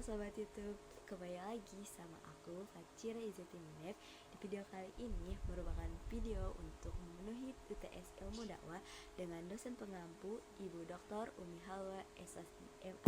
Sobat YouTube, kembali lagi sama aku Fajira Izzetin Minef. Di video kali ini merupakan video untuk memenuhi UTS Ilmu Dakwah dengan dosen pengampu Ibu Dr. Umi Halwa SSIM.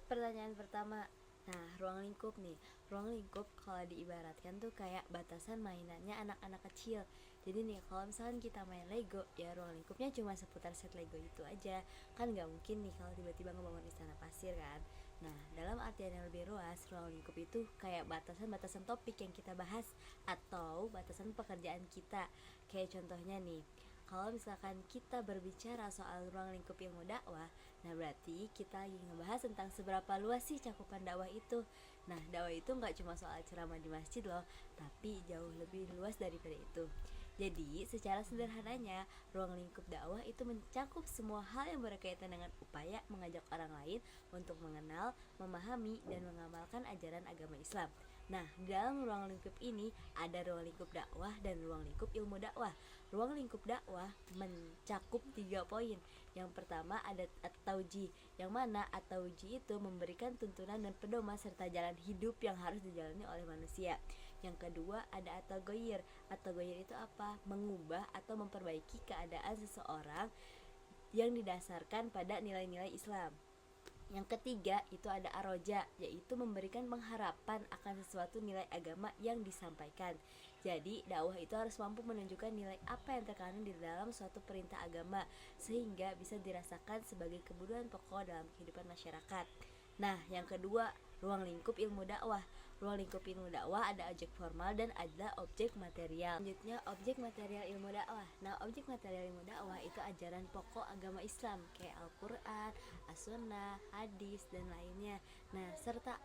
Pertanyaan pertama, nah ruang lingkup nih. Ruang lingkup kalau diibaratkan tuh kayak batasan mainannya anak-anak kecil. Jadi nih kalau misalkan kita main Lego, ya ruang lingkupnya cuma seputar set Lego itu aja. Kan gak mungkin nih kalau tiba-tiba ngebangun istana pasir kan. Nah dalam artian yang lebih luas, ruang lingkup itu kayak batasan-batasan topik yang kita bahas atau batasan pekerjaan kita. Kayak contohnya nih, kalau misalkan kita berbicara soal ruang lingkup ilmu dakwah, nah berarti kita lagi ngebahas tentang seberapa luas sih cakupan dakwah itu. Nah dakwah itu gak cuma soal ceramah di masjid loh, tapi jauh lebih luas daripada itu. Jadi secara sederhananya, ruang lingkup dakwah itu mencakup semua hal yang berkaitan dengan upaya mengajak orang lain untuk mengenal, memahami, dan mengamalkan ajaran agama Islam. Nah, dalam ruang lingkup ini ada ruang lingkup dakwah dan ruang lingkup ilmu dakwah. Ruang lingkup dakwah mencakup 3 poin. Yang pertama ada at-tauji, yang mana at-tauji itu memberikan tuntunan dan pedoman serta jalan hidup yang harus dijalani oleh manusia. Yang kedua ada at-taghayyur. At-taghayyur itu apa? Mengubah atau memperbaiki keadaan seseorang yang didasarkan pada nilai-nilai Islam. Yang ketiga itu ada aroja, yaitu memberikan pengharapan akan sesuatu nilai agama yang disampaikan. Jadi dakwah itu harus mampu menunjukkan nilai apa yang terkandung di dalam suatu perintah agama, sehingga bisa dirasakan sebagai kebutuhan pokok dalam kehidupan masyarakat. Nah, yang kedua, ruang lingkup ilmu dakwah. Ruang lingkup ilmu dakwah ada objek formal dan ada objek material. Selanjutnya, objek material ilmu dakwah. Nah, objek material ilmu dakwah itu ajaran pokok agama Islam kayak Al-Quran, As-Sunnah, hadis, dan lainnya. Nah, serta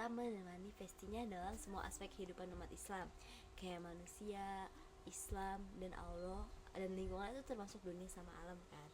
memanifestinya dalam semua aspek kehidupan umat Islam kayak manusia, Islam, dan Allah, dan lingkungan itu termasuk dunia sama alam kan.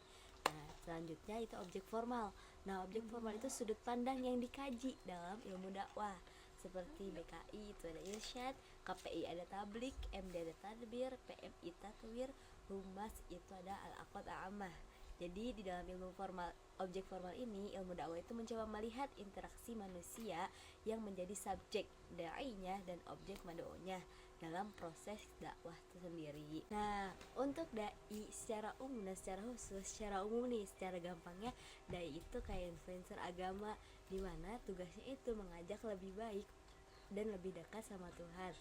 Nah, selanjutnya itu objek formal. Nah, objek formal itu sudut pandang yang dikaji dalam ilmu dakwah. Seperti BKI itu ada irsyad, KPI ada tablik, MD ada tadbir, PMI tatwir, Humas itu ada al-aqad a'amah. Jadi di dalam ilmu formal, objek formal ini, ilmu dakwah itu mencoba melihat interaksi manusia yang menjadi subjek da'inya dan objek mad'unya dalam proses dakwah itu sendiri. Nah, untuk dai secara umum dan secara khusus, secara umum nih, secara gampangnya, dai itu kayak influencer agama, dimana tugasnya itu mengajak lebih baik dan lebih dekat sama Tuhan.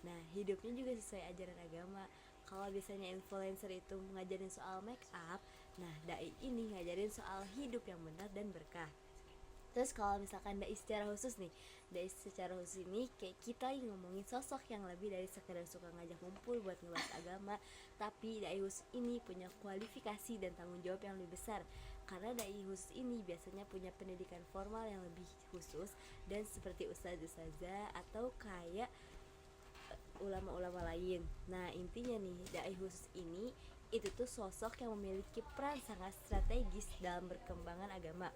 Nah, hidupnya juga sesuai ajaran agama. Kalau biasanya influencer itu ngajarin soal make up, nah dai ini ngajarin soal hidup yang benar dan berkah. Terus kalau misalkan dai secara khusus nih, dai secara khusus ini kayak kita yang ngomongin sosok yang lebih dari sekedar suka ngajak ngumpul buat ngebahas agama, tapi dai khusus ini punya kualifikasi dan tanggung jawab yang lebih besar. Karena dai khusus ini biasanya punya pendidikan formal yang lebih khusus dan seperti ustazah atau kayak ulama-ulama lain. Nah, intinya nih, dai khusus ini itu tuh sosok yang memiliki peran sangat strategis dalam perkembangan agama.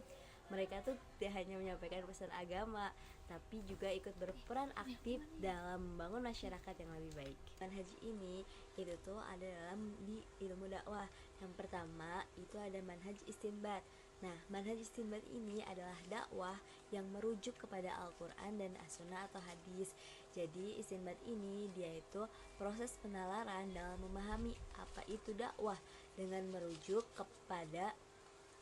Mereka tuh tidak hanya menyampaikan pesan agama, tapi juga ikut berperan aktif dalam membangun masyarakat yang lebih baik. Manhaj ini itu tuh ada dalam di ilmu dakwah. Yang pertama itu ada manhaj istinbat. Nah, manhaj istinbat ini adalah dakwah yang merujuk kepada Al-Quran dan As-Sunnah atau hadis. Jadi istinbat ini dia itu proses penalaran dalam memahami apa itu dakwah dengan merujuk kepada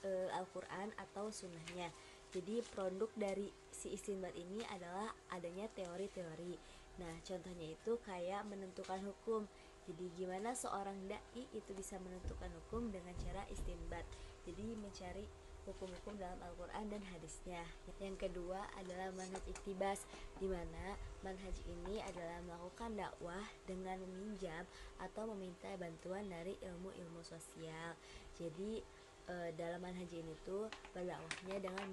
Al-Quran atau sunnahnya. Jadi produk dari si istinbat ini adalah adanya teori-teori. Nah, contohnya itu kayak menentukan hukum. Jadi gimana seorang dai itu bisa menentukan hukum dengan cara istinbat. Jadi mencari hukum-hukum dalam Al-Quran dan hadisnya. Yang kedua adalah manhaj iktibas, di mana manhaj ini adalah melakukan dakwah dengan meminjam atau meminta bantuan dari ilmu-ilmu sosial. Jadi dalam manhaj ini tuh berdakwahnya dengan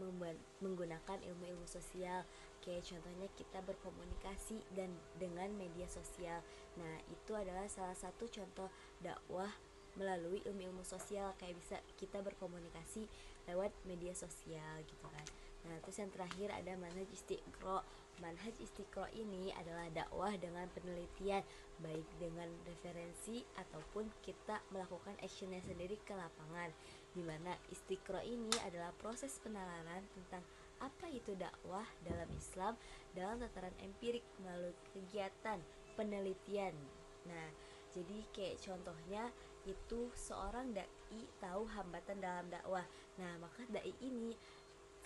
menggunakan ilmu-ilmu sosial. Kayak contohnya kita berkomunikasi dan dengan media sosial. Nah, itu adalah salah satu contoh dakwah melalui ilmu-ilmu sosial, kayak bisa kita berkomunikasi lewat media sosial gitu kan. Nah, terus yang terakhir ada manhaj istiqro. Manhaj istiqro ini adalah dakwah dengan penelitian, baik dengan referensi ataupun kita melakukan actionnya sendiri ke lapangan. Dimana istiqro ini adalah proses penalaran tentang apa itu dakwah dalam Islam dalam tataran empirik melalui kegiatan penelitian. Nah, jadi kayak contohnya itu seorang dai tahu hambatan dalam dakwah. Nah, maka dai ini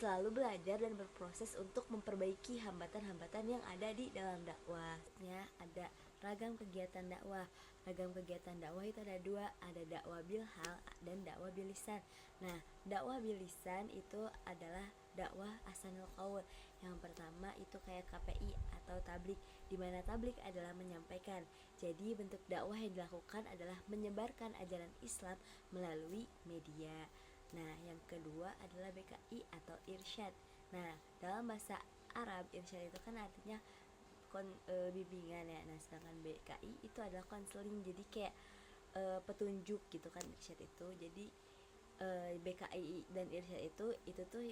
selalu belajar dan berproses untuk memperbaiki hambatan-hambatan yang ada di dalam dakwah. Ya, ada ragam kegiatan dakwah. Ragam kegiatan dakwah itu ada dua, ada dakwah bil hal dan dakwah bil lisan. Nah, dakwah bil lisan itu adalah dakwah asanul qaul. Yang pertama itu kayak KPI atau tablik, di mana tablik adalah menyampaikan. Jadi bentuk dakwah yang dilakukan adalah menyebarkan ajaran Islam melalui media. Nah, yang kedua adalah BKI atau irsyad. Nah, dalam bahasa Arab irsyad itu kan artinya bimbingan ya. Nah, sedangkan BKI itu adalah konseling. Jadi kayak petunjuk gitu kan irsyad itu. Jadi BKI dan irsyad itu tuh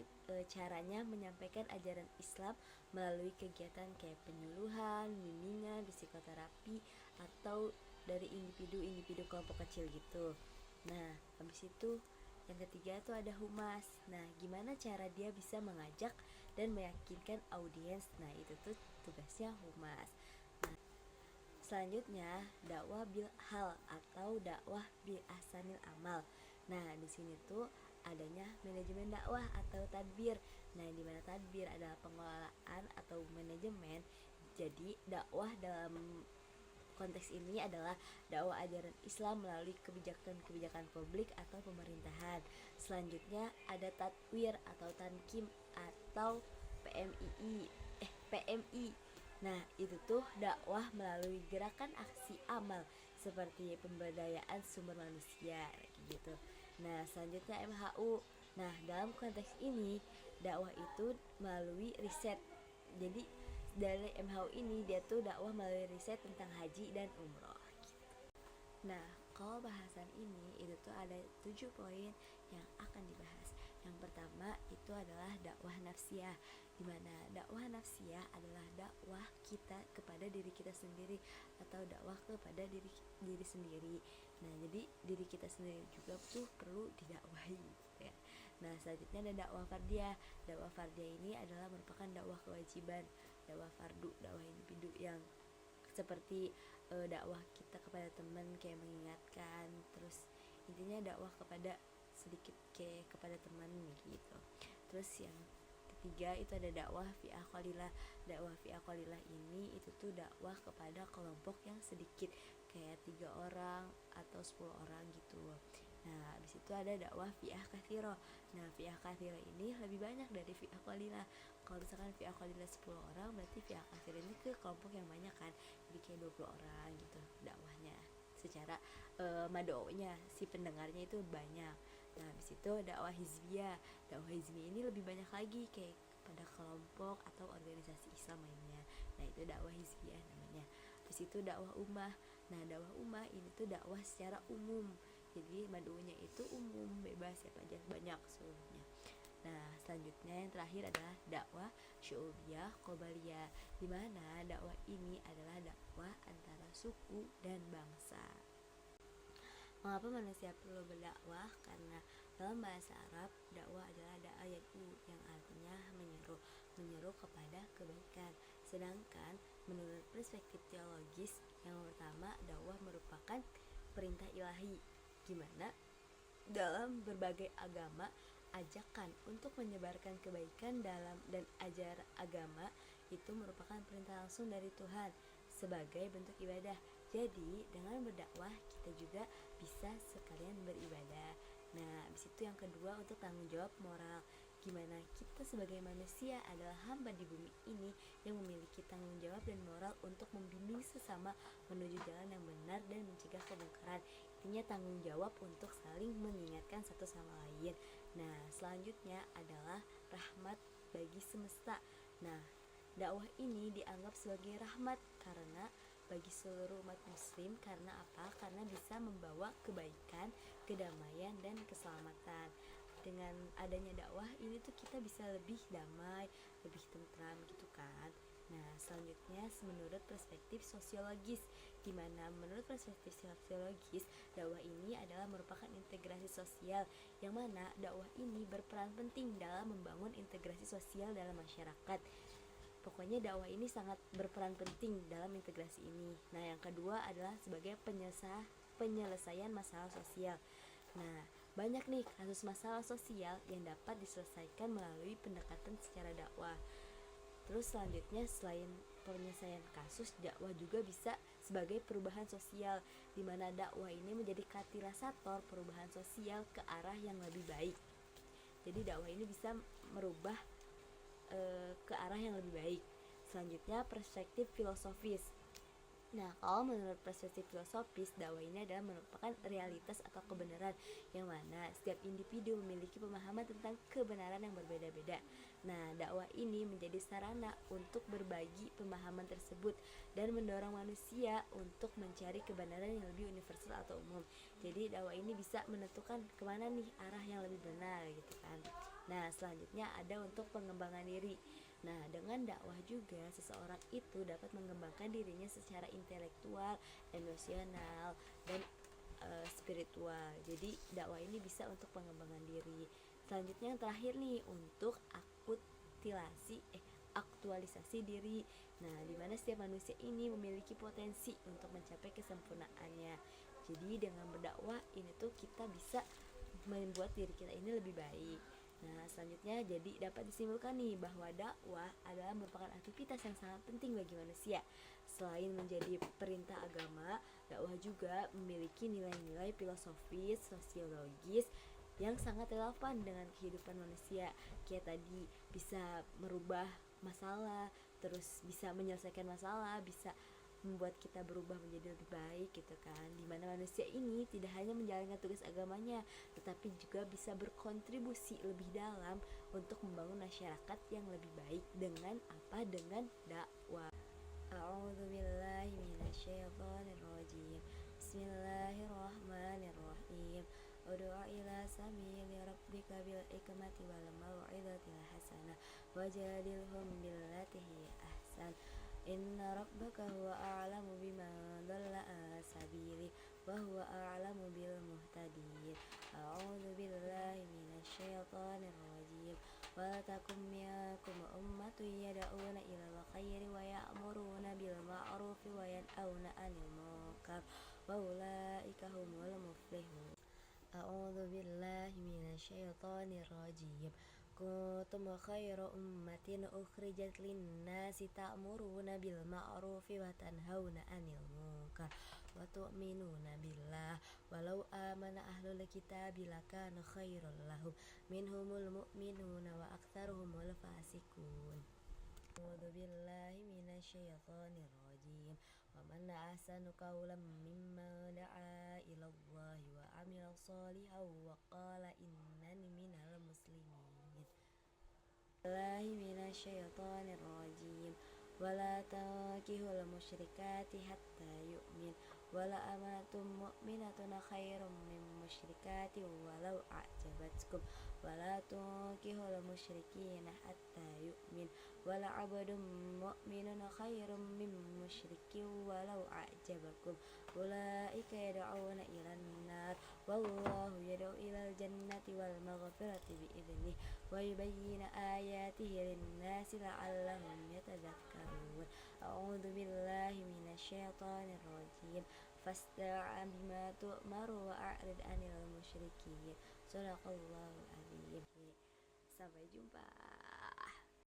caranya menyampaikan ajaran Islam melalui kegiatan kayak penyuluhan, bimbingan, psikoterapi atau dari individu kelompok kecil gitu. Nah, habis itu yang ketiga tuh ada humas. Nah, gimana cara dia bisa mengajak dan meyakinkan audiens. Nah, itu tuh tugasnya humas. Nah, selanjutnya dakwah bil hal atau dakwah bil ahsanil amal. Nah, di sini tuh adanya manajemen dakwah atau tadbir. Nah, di mana tadbir adalah pengelolaan atau manajemen. Jadi, dakwah dalam konteks ini adalah dakwah ajaran Islam melalui kebijakan-kebijakan publik atau pemerintahan. Selanjutnya ada tatwir atau tankim atau PMI. Nah, itu tuh dakwah melalui gerakan aksi amal seperti pemberdayaan sumber manusia gitu. Nah, selanjutnya MHU. Nah, dalam konteks ini dakwah itu melalui riset. Jadi dari MHU ini dia tuh dakwah melalui riset tentang haji dan umroh. Nah, kalau bahasan ini itu tuh ada 7 poin yang akan dibahas. Yang pertama itu adalah dakwah nafsiyah, di mana dakwah nafsiyah adalah dakwah kita kepada diri kita sendiri atau dakwah kepada diri sendiri. Nah, jadi diri kita sendiri juga tuh perlu didakwahi gitu ya. Nah, selanjutnya ada dakwah fardiyah. Dakwah fardiyah ini adalah merupakan dakwah kewajiban, dakwah fardu, dakwah individu yang seperti dakwah kita kepada teman kayak mengingatkan, terus intinya dakwah kepada sedikit kayak kepada teman gitu. Terus yang ketiga itu ada dakwah fi aqalillah. Dakwah fi aqalillah ini itu tuh dakwah kepada kelompok yang sedikit kayak 3 orang atau 10 orang gitu. Nah, habis itu ada dakwah fi'ah katsiro. Nah, fi'ah katsiro ini lebih banyak dari fi'ah qalillah. Kalau misalkan fi'ah qalillah 10 orang, berarti fi'ah katsiro ini ke kelompok yang banyak kan. Jadi kayak 20 orang gitu dakwahnya. Secara mado'nya si pendengarnya itu banyak. Nah, habis itu dakwah hizbiyah. Dakwah hizbiyah ini lebih banyak lagi kayak pada kelompok atau organisasi Islam lainnya. Nah, itu dakwah hizbiyah namanya. Habis itu dakwah ummah. Nah, dakwah ummah ini tuh dakwah secara umum. Jadi madunya itu umum, bebas, siapa aja, banyak seluruhnya. Nah, selanjutnya yang terakhir adalah dakwah syu'ubiyah qobaliyah, di mana dakwah ini adalah dakwah antara suku dan bangsa. Mengapa manusia perlu berdakwah? Karena dalam bahasa Arab, dakwah adalah da'ayatu yang artinya menyeru kepada kebaikan. Sedangkan menurut perspektif teologis, yang pertama dakwah merupakan perintah ilahi, gimana dalam berbagai agama ajakan untuk menyebarkan kebaikan dalam dan ajar agama itu merupakan perintah langsung dari Tuhan sebagai bentuk ibadah. Jadi dengan berdakwah kita juga bisa sekalian beribadah. Nah, habis itu yang kedua untuk tanggung jawab moral, gimana kita sebagai manusia adalah hamba di bumi ini yang memiliki tanggung jawab dan moral untuk membimbing sesama menuju jalan yang benar dan mencegah kemungkaran. Intinya tanggung jawab untuk saling mengingatkan satu sama lain. Nah, selanjutnya adalah rahmat bagi semesta. Nah, dakwah ini dianggap sebagai rahmat karena bagi seluruh umat muslim. Karena apa? Karena bisa membawa kebaikan, kedamaian, dan keselamatan. Dengan adanya dakwah ini tuh kita bisa lebih damai, lebih tentram gitu kan. Nah, selanjutnya menurut perspektif sosiologis, di mana menurut perspektif sosiologis, dakwah ini adalah merupakan integrasi sosial, yang mana dakwah ini berperan penting dalam membangun integrasi sosial dalam masyarakat. Pokoknya dakwah ini sangat berperan penting dalam integrasi ini. Nah, yang kedua adalah sebagai penyelesaian masalah sosial. Nah, banyak nih kasus masalah sosial yang dapat diselesaikan melalui pendekatan secara dakwah. Terus selanjutnya, selain penyelesaian kasus, dakwah juga bisa sebagai perubahan sosial, di mana dakwah ini menjadi katalisator perubahan sosial ke arah yang lebih baik. Jadi dakwah ini bisa merubah ke arah yang lebih baik. Selanjutnya, perspektif filosofis. Nah, kalau menurut perspektif filosofis, dakwah ini adalah merupakan realitas atau kebenaran, yang mana setiap individu memiliki pemahaman tentang kebenaran yang berbeda-beda. Nah, dakwah ini menjadi sarana untuk berbagi pemahaman tersebut dan mendorong manusia untuk mencari kebenaran yang lebih universal atau umum. Jadi dakwah ini bisa menentukan kemana nih arah yang lebih benar gitu kan. Nah, selanjutnya ada untuk pengembangan diri. Nah, dengan dakwah juga seseorang itu dapat mengembangkan dirinya secara intelektual, emosional, dan spiritual. Jadi dakwah ini bisa untuk pengembangan diri. Selanjutnya yang terakhir nih, untuk aktualisasi diri. Nah, di mana setiap manusia ini memiliki potensi untuk mencapai kesempurnaannya. Jadi dengan berdakwah ini tuh kita bisa membuat diri kita ini lebih baik. Nah, selanjutnya jadi dapat disimpulkan nih bahwa dakwah adalah merupakan aktivitas yang sangat penting bagi manusia. Selain menjadi perintah agama, dakwah juga memiliki nilai-nilai filosofis, sosiologis yang sangat relevan dengan kehidupan manusia. Kayak tadi, bisa merubah masalah, terus bisa menyelesaikan masalah, bisa membuat kita berubah menjadi lebih baik gitu kan. Dimana manusia ini tidak hanya menjalankan tugas agamanya, tetapi juga bisa berkontribusi lebih dalam untuk membangun masyarakat yang lebih baik dengan apa? Dengan dakwah. A'udzubillahi minasyaitonirrajim. Bismillahirrahmanirrahim. Ud'u ila sabili rabbika bil hikmati wal mau'izatil hasanah wajadilhum billati hiya ahsan. Inna rabbaka huwa a'lamu biman dhalla an sabili wa huwa a'lamu bil muhtadin. A'udzu billahi minasyaitonir rajim. Wa takum minkum ummatun yad'una ilal khairi wa ya'muruna bil ma'rufi wa yanhauna 'anil munkar wa ulaika humul muflihun. A'udzu billahi minasyaitonir rajim. Kuntum khairu ummatin ukhrijat lin-nasi ta'muruna bil ma'rufi wa tanhauna 'anil munkar wa tu'minuna billah walau amana ahlul kitabi lakana khairul lahum minhumul mu'minuna wa aktsaruhumul fasiqun. A'udzu billahi minasyaitonir rajim. Wa man ahsanu qawlan mimman da'a ila Allahi wa 'amila shalihan wa qala innani minal muslimin. Billahi minasyaitonir rajim. Wala tankihul musyrikati hatta yu'min. Wala amatun mu'minatun khairum min musyrikati walau a'jabatkum. Wala tankihul musyrikina hatta yu'min. Wala 'abdun mu'minun khairum min musyrikin walau a'jabakum. Ulaika yad'una ilan nar wallahu yad'u ilal jannati wal maghfirati bi'idnih wa yubayyinu ayatihi lin-nasi la'allahum yatadhakkarun. A'udzu billahi minasyaitonir rajim. Fasta'in bima tu'maru wa a'rid 'anil musyrikin. Shadaqallahul azim. Sampai jumpa.